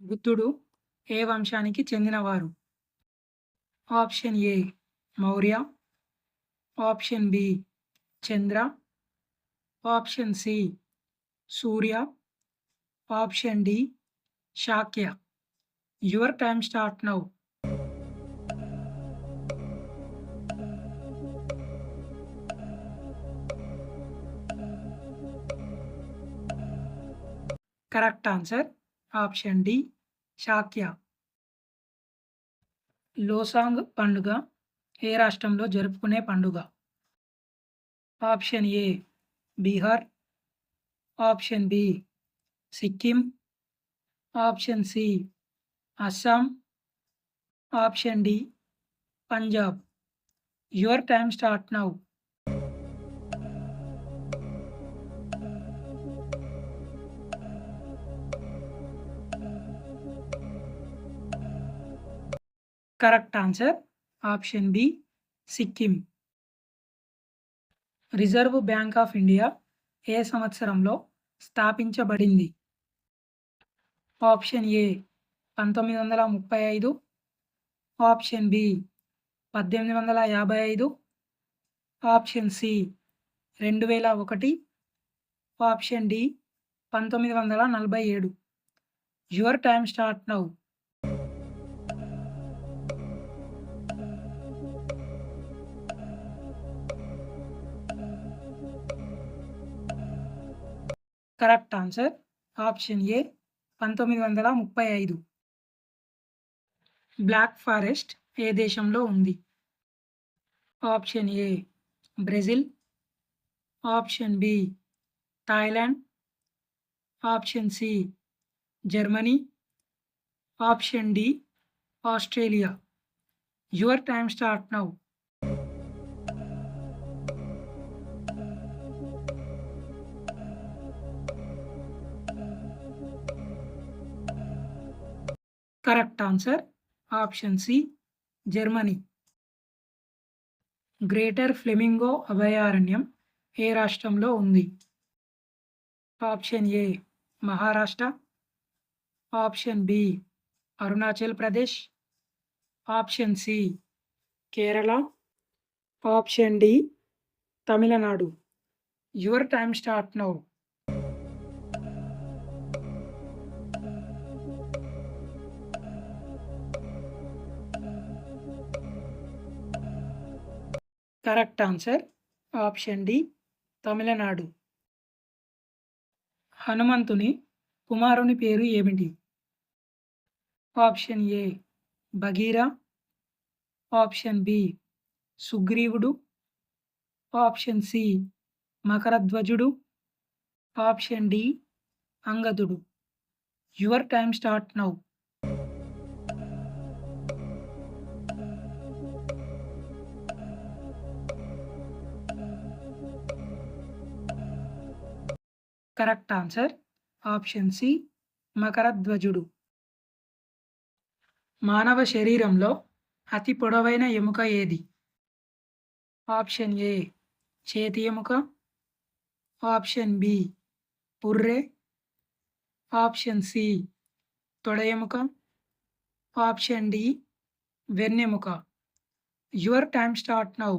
బుద్ధుడు ఏ వంశానికి చెందినవారు? Option A Maurya, option B Chandra, option C Surya, option D Shakya. Your time start now. Correct answer option D Shakya. Losoong పండుగ ఏ రాష్ట్రంలో జరుపుకునే పండుగ? Option A Bihar, option B Sikkim, option C Assam, option D Punjab. Your time start now. Correct answer option B Sikkim. Reserve bank of India ఏ సంవత్సరంలో స్థాపించబడింది? Option A 1935, option B 1855, option C 2001, option D 1947. Your time start now. Correct answer option A 1935. Black forest ఏ దేశంలో ఉంది? Option A Brazil, option B Thailand, option C Germany, option D Australia. Your time start now. Correct answer option C Germany. Greater flamingo అభయారణ్యం ఏ రాష్ట్రంలో ఉంది? Option A Maharashtra, option B Arunachal Pradesh, option C Kerala, option D Tamil Nadu. Your time start now. Correct answer option D Tamil Nadu. హనుమంతుని కుమారుని పేరు ఏమిటి? Option ఏ భగీర, option B సుగ్రీవుడు, option C మకరధ్వజుడు, ఆప్షన్ డి అంగదుడు. Your time start now. Correct answer option C మకరధ్వజుడు. మానవ శరీరంలో అతి పొడవైన ఎముక ఏది? ఆప్షన్ ఏ చేతి ఎముక, ఆప్షన్ బి పుర్రె, ఆప్షన్ సి తొడ ఎముక, ఆప్షన్ డి వెన్నెముక. Your time start now.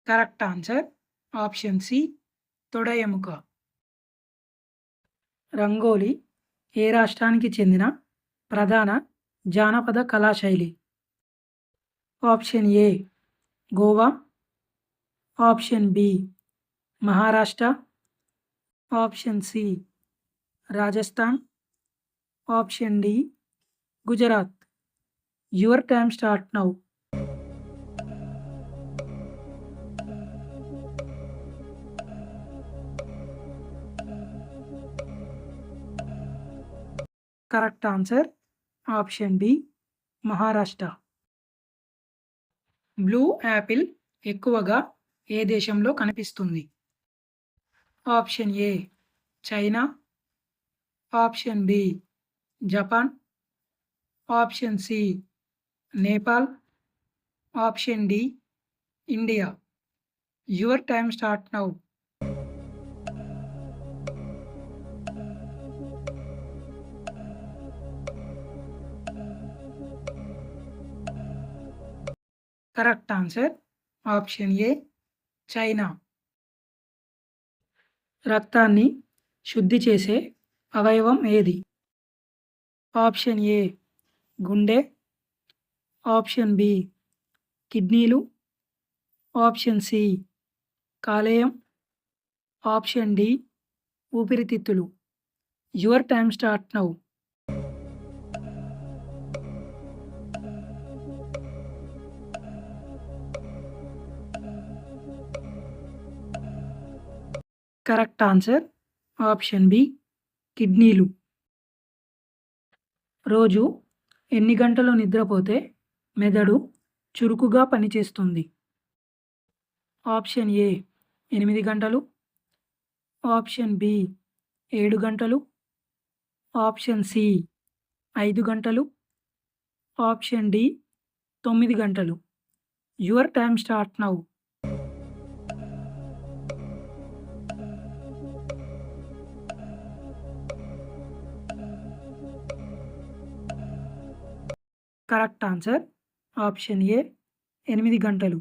Correct answer option C తొడ ఎముక. రంగోలి ఏ రాష్ట్రానికి చెందిన ప్రధాన జానపద కళాశైలి? Option A Goa, option B Maharashtra, option C Rajasthan, option D Gujarat. Your time start now. Correct answer option B Maharashtra. Blue apple ఎక్కువగా ఏ దేశంలో కనిపిస్తుంది? Option A China, option B Japan, option C Nepal, option D India. Your time start now. Correct answer option A China. రక్తాన్ని శుద్ధి చేసే అవయవం ఏది? Option A గుండె, ఆప్షన్ బి కిడ్నీలు, ఆప్షన్ సి కాలేయం, ఆప్షన్ డి ఊపిరితిత్తులు. Your time start now. Correct answer option B కిడ్నీలు. రోజు ఎన్ని గంటలు నిద్రపోతే మెదడు చురుకుగా పనిచేస్తుంది? ఆప్షన్ ఏ 8 గంటలు, ఆప్షన్ బి 7 గంటలు, ఆప్షన్ సి 5 గంటలు, ఆప్షన్ డి 9 గంటలు. Your time start now. Correct answer option ఏ 8 గంటలు.